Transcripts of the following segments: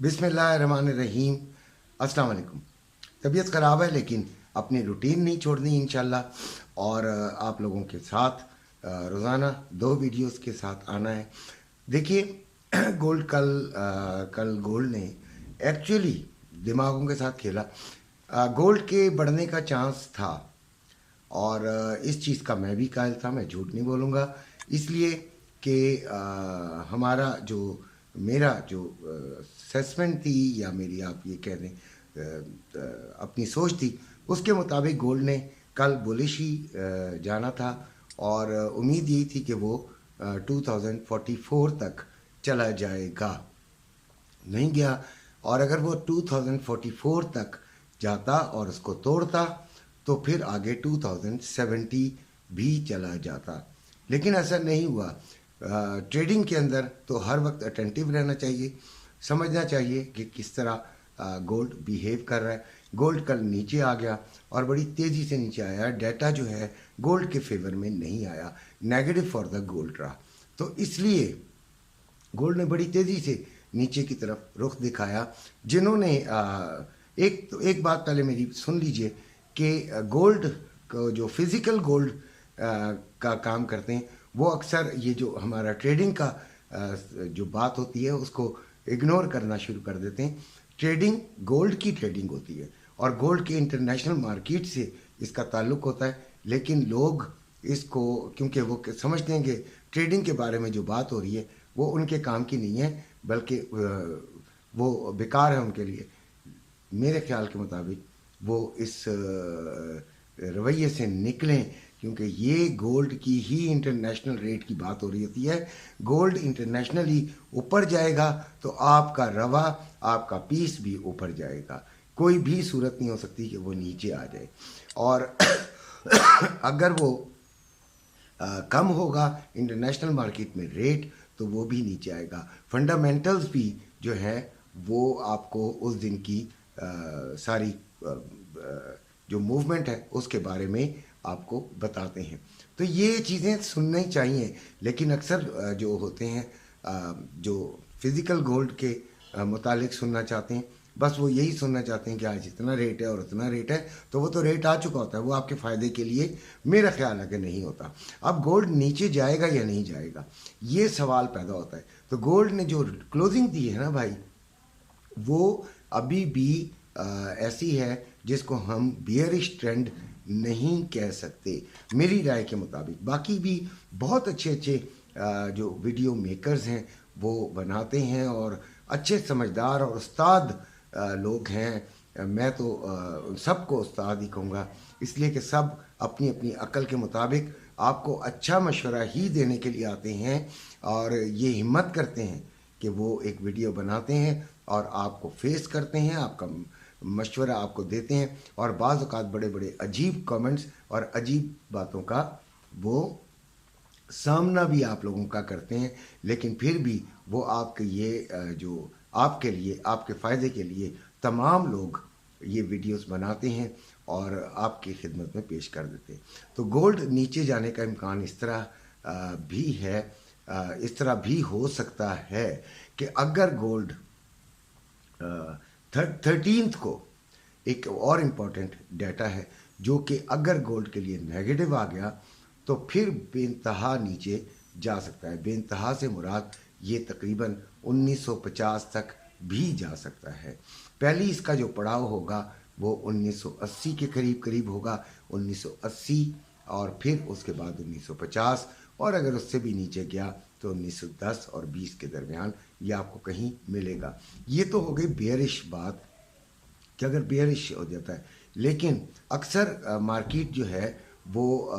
बिस्मिल्लाहिर्रहमानिर्रहीम। अस्सलाम वालेकुम। तबीयत ख़राब है लेकिन अपनी रूटीन नहीं छोड़नी इंशाल्लाह। और आप लोगों के साथ रोज़ाना 2 वीडियोस के साथ आना है। देखिए गोल्ड कल गोल्ड ने एक्चुअली दिमागों के साथ खेला। गोल्ड के बढ़ने का चांस था और इस चीज़ का मैं भी कायल था, मैं झूठ नहीं बोलूँगा। इसलिए कि हमारा जो मेरा जो असेसमेंट थी या मेरी आप ये कह दें अपनी सोच थी, उसके मुताबिक गोल्ड ने कल बुलिश ही जाना था और उम्मीद यही थी कि वो 2044 तक चला जाएगा। नहीं गया। और अगर वो 2044 तक जाता और उसको तोड़ता तो फिर आगे 2070 भी चला जाता, लेकिन ऐसा नहीं हुआ। ट्रेडिंग के अंदर तो हर वक्त अटेंटिव रहना चाहिए, समझना चाहिए कि किस तरह गोल्ड बिहेव कर रहा है। गोल्ड कल नीचे आ गया और बड़ी तेज़ी से नीचे आया। डाटा जो है गोल्ड के फेवर में नहीं आया, नेगेटिव फॉर द गोल्ड रहा। तो इसलिए गोल्ड ने बड़ी तेज़ी से नीचे की तरफ रुख दिखाया। जिन्होंने एक बात पहले मेरी सुन लीजिए कि गोल्ड को जो फिज़िकल गोल्ड का काम करते हैं वो अक्सर ये जो हमारा ट्रेडिंग का जो बात होती है उसको इग्नोर करना शुरू कर देते हैं। ट्रेडिंग गोल्ड की ट्रेडिंग होती है और गोल्ड के इंटरनेशनल मार्केट से इसका ताल्लुक़ होता है, लेकिन लोग इसको क्योंकि वो समझते हैं कि ट्रेडिंग के बारे में जो बात हो रही है वो उनके काम की नहीं है, बल्कि वो बेकार है उनके लिए। मेरे ख्याल के मुताबिक वो इस रवैये से निकलें, क्योंकि ये गोल्ड की ही इंटरनेशनल रेट की बात हो रही होती है। गोल्ड इंटरनेशनली ऊपर जाएगा तो आपका रवा, आपका पीस भी ऊपर जाएगा। कोई भी सूरत नहीं हो सकती कि वो नीचे आ जाए। और अगर वो कम होगा इंटरनेशनल मार्केट में रेट तो वो भी नीचे आएगा। फंडामेंटल्स भी जो है वो आपको उस दिन की सारी जो मूवमेंट है उसके बारे में आपको बताते हैं। तो ये चीज़ें सुननी चाहिए, लेकिन अक्सर जो होते हैं जो फिज़िकल गोल्ड के मुतालिक सुनना चाहते हैं, बस वो यही सुनना चाहते हैं कि आज इतना रेट है और उतना रेट है, तो वो तो रेट आ चुका होता है, वो आपके फ़ायदे के लिए मेरा ख्याल है कि नहीं होता। अब गोल्ड नीचे जाएगा या नहीं जाएगा ये सवाल पैदा होता है। तो गोल्ड ने जो क्लोजिंग दी है ना भाई, वो अभी भी ऐसी है जिसको हम बियरिश ट्रेंड नहीं कह सकते मेरी राय के मुताबिक। बाकी भी बहुत अच्छे जो वीडियो मेकर्स हैं वो बनाते हैं और अच्छे समझदार और उस्ताद लोग हैं। मैं तो सबको उस्ताद ही कहूँगा, इसलिए कि सब अपनी अपनी अक्ल के मुताबिक आपको अच्छा मशवरा ही देने के लिए आते हैं और ये हिम्मत करते हैं कि वो एक वीडियो बनाते हैं और आपको फेस करते हैं, आपका मशवरा आपको देते हैं और बाज़ औक़ात बड़े बड़े अजीब कमेंट्स और अजीब बातों का वो सामना भी आप लोगों का करते हैं, लेकिन फिर भी वो आपके ये जो आपके लिए आपके फ़ायदे के लिए तमाम लोग ये वीडियोस बनाते हैं और आपकी खिदमत में पेश कर देते हैं। तो गोल्ड नीचे जाने का इम्कान इस तरह भी है, इस तरह भी हो सकता है कि अगर गोल्ड 13th को एक और इम्पॉर्टेंट डाटा है जो कि अगर गोल्ड के लिए नेगेटिव आ गया तो फिर बेइंतहा नीचे जा सकता है। बेइंतहा से मुराद ये तकरीबन 1950 तक भी जा सकता है। पहली इसका जो पड़ाव होगा वो 1980 के करीब होगा, 1980 और फिर उसके बाद 1950, और अगर उससे भी नीचे गया तो 1910 और 20 के दरमियान ये आपको कहीं मिलेगा। ये तो हो गई बेयरिश बात कि अगर बेयरिश हो जाता है, लेकिन अक्सर मार्केट जो है वो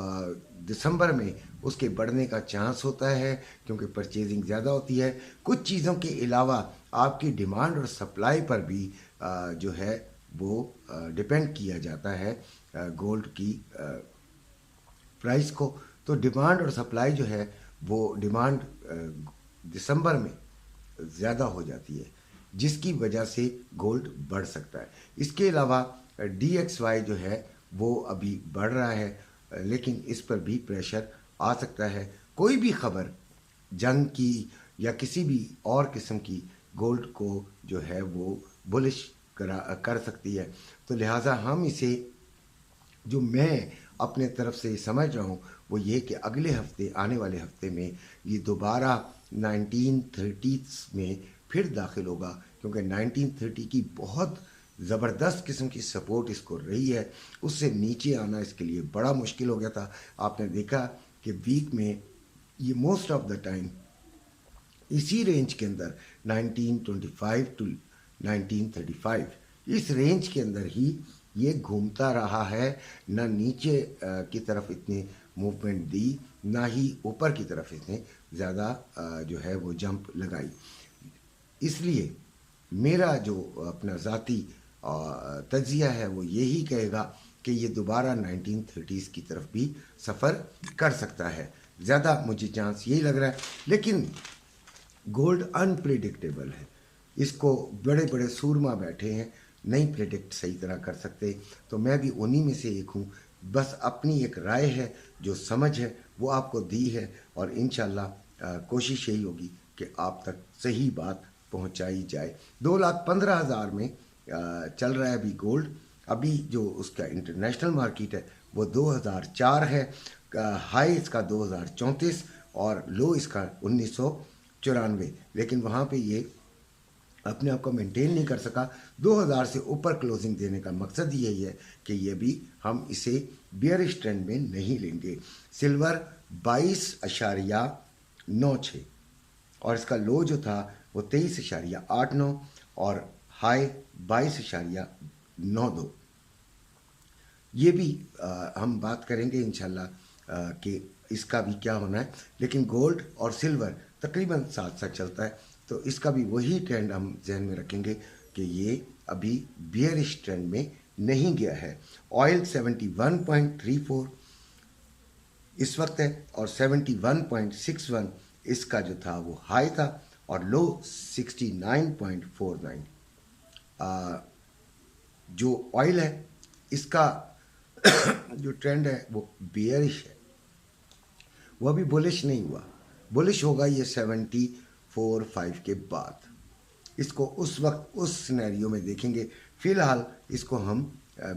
दिसंबर में उसके बढ़ने का चांस होता है क्योंकि परचेजिंग ज़्यादा होती है। कुछ चीज़ों के अलावा आपकी डिमांड और सप्लाई पर भी जो है वो डिपेंड किया जाता है गोल्ड की प्राइस को। तो डिमांड और सप्लाई जो है वो डिमांड दिसंबर में ज़्यादा हो जाती है जिसकी वजह से गोल्ड बढ़ सकता है। इसके अलावा DXY जो है वो अभी बढ़ रहा है, लेकिन इस पर भी प्रेशर आ सकता है। कोई भी खबर जंग की या किसी भी और किस्म की گولڈ کو جو ہے وہ بلش کر سکتی ہے. تو لہٰذا ہم اسے جو میں اپنے طرف سے سمجھ رہا ہوں وہ یہ کہ اگلے ہفتے آنے والے ہفتے میں یہ دوبارہ 1930 میں پھر داخل ہوگا، کیونکہ 1930 کی بہت زبردست قسم کی سپورٹ اس کو رہی ہے. اس سے نیچے آنا اس کے لیے بڑا مشکل ہو گیا تھا. آپ نے دیکھا کہ ویک میں یہ موسٹ آف دا ٹائم اسی رینج کے اندر 1925 ٹو 1935 اس رینج کے اندر ہی یہ گھومتا رہا ہے. نہ نیچے کی طرف اتنی موومنٹ دی، نہ ہی اوپر کی طرف اتنے زیادہ جو ہے وہ جمپ لگائی. اس لیے میرا جو اپنا ذاتی تجزیہ ہے وہ یہی کہے گا کہ یہ دوبارہ 1930s کی طرف بھی سفر کر سکتا ہے. زیادہ مجھے چانس یہی لگ رہا ہے. لیکن گولڈ انپریڈکٹیبل ہے، اس کو بڑے بڑے سورما بیٹھے ہیں، نہیں پریڈکٹ صحیح طرح کر سکتے. تو میں بھی انہی میں سے ایک ہوں. بس اپنی ایک رائے ہے، جو سمجھ ہے وہ آپ کو دی ہے، اور انشاءاللہ کوشش یہی ہوگی کہ آپ تک صحیح بات پہنچائی جائے. 2,15,000 میں چل رہا ہے ابھی گولڈ. ابھی جو اس کا انٹرنیشنل مارکیٹ ہے وہ 2004 ہے. ہائی اس کا 2034 اور لو اس کا 1994. لیکن وہاں پہ یہ اپنے آپ کو مینٹین نہیں کر سکا. 2000 سے اوپر کلوزنگ دینے کا مقصد یہی ہے کہ یہ بھی ہم اسے بیئرش ٹرینڈ میں نہیں لیں گے. سلور 22.96 اور اس کا لو جو تھا وہ 23.89 اور ہائی 22.92. یہ بھی ہم بات کریں گے انشاءاللہ کہ اس کا بھی کیا ہونا ہے. لیکن گولڈ اور سلور تقریباً ساتھ ساتھ چلتا ہے، تو اس کا بھی وہی ٹرینڈ ہم ذہن میں رکھیں گے کہ یہ ابھی بیئرش ٹرینڈ میں نہیں گیا ہے. آئل 71.34 اس وقت ہے اور 71.61 اس کا جو تھا وہ ہائی تھا، اور لو 69.49. جو آئل ہے اس کا جو ٹرینڈ ہے وہ بیئرش ہے، وہ ابھی بلش نہیں ہوا. بلش ہوگا یہ 74.5 کے بعد. اس کو اس وقت اس سینیریو میں دیکھیں گے. فی الحال اس کو ہم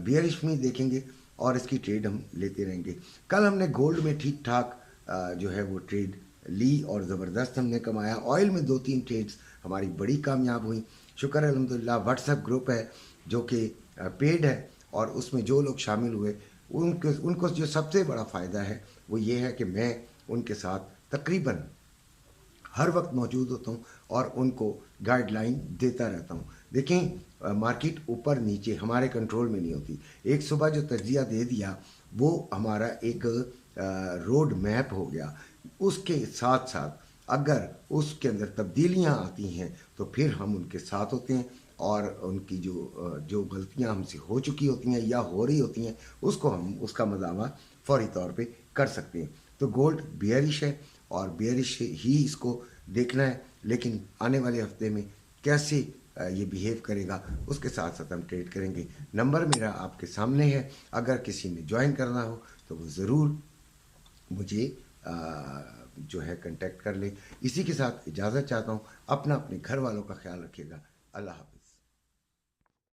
بیئرش میں دیکھیں گے اور اس کی ٹریڈ ہم لیتے رہیں گے. کل ہم نے گولڈ میں ٹھیک ٹھاک جو ہے وہ ٹریڈ لی اور زبردست ہم نے کمایا. آئل میں 2-3 ٹریڈز ہماری بڑی کامیاب ہوئیں، شکر ہے الحمدللہ. واٹس ایپ گروپ ہے جو کہ پیڈ ہے، اور اس میں جو لوگ شامل ہوئے ان کو جو سب سے بڑا فائدہ ہے وہ یہ ہے کہ میں ان کے ساتھ تقریباً ہر وقت موجود ہوتا ہوں اور ان کو گائیڈ لائن دیتا رہتا ہوں. دیکھیں مارکیٹ اوپر نیچے ہمارے کنٹرول میں نہیں ہوتی. ایک صبح جو تجزیہ دے دیا وہ ہمارا ایک روڈ میپ ہو گیا. اس کے ساتھ ساتھ اگر اس کے اندر تبدیلیاں آتی ہیں تو پھر ہم ان کے ساتھ ہوتے ہیں، اور ان کی جو غلطیاں ہم سے ہو چکی ہوتی ہیں یا ہو رہی ہوتی ہیں اس کو ہم اس کا مداوع فوری طور پہ کر سکتے ہیں. تو گولڈ بیئرش ہے اور بیئرش ہی اس کو دیکھنا ہے. لیکن آنے والے ہفتے میں کیسے یہ بیہیو کرے گا اس کے ساتھ ساتھ ہم ٹریڈ کریں گے. نمبر میرا آپ کے سامنے ہے، اگر کسی نے جوائن کرنا ہو تو وہ ضرور مجھے جو ہے کنٹیکٹ کر لیں. اسی کے ساتھ اجازت چاہتا ہوں. اپنے گھر والوں کا خیال رکھیے گا. اللہ حافظ.